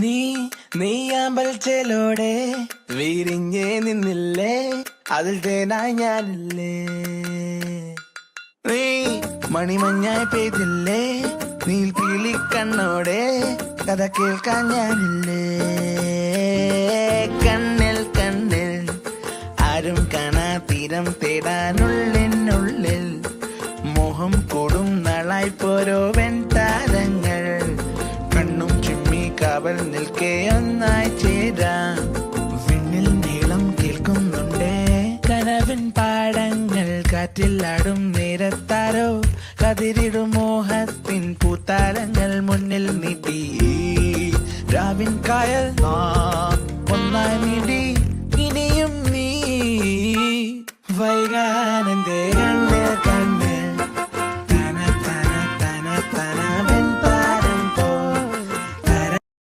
നീ നീയാമ്പൽ ചേലോടെ വിരിഞ്ഞേ നിന്നില്ലേ, അതിൽ തേനായി ഞാനില്ലേ. നീ മണിമഞ്ഞായി പെയ്തില്ലേ, നീൽക്കിളി കണ്ണോടെ കഥ കേൾക്കാൻ ഞാനില്ലേ. കണ്ണിൽ കണ്ണിൽ ആരും കാണാ തീരം തേടാനുള്ളിനുള്ളിൽ മോഹം കൂടും നാളായി പോരോ വെൺതാരങ്ങൾ. കണ്ണും ചിമ്മി കാവൽ നിൽക്കേ ഒന്നായി ചേരാം. വിണ്ണിൽ നീളം കേൾക്കുന്നുണ്ടേ കനവിൻ പാടങ്ങൾ, കാറ്റിലാടും നേരത്താരോ കതിരിടും മോഹത്തിൻ പൂത്താരങ്ങൾ മുന്നിൽ നീട്ടി. രാവിൻ കായൽ ഒന്നായി നീടി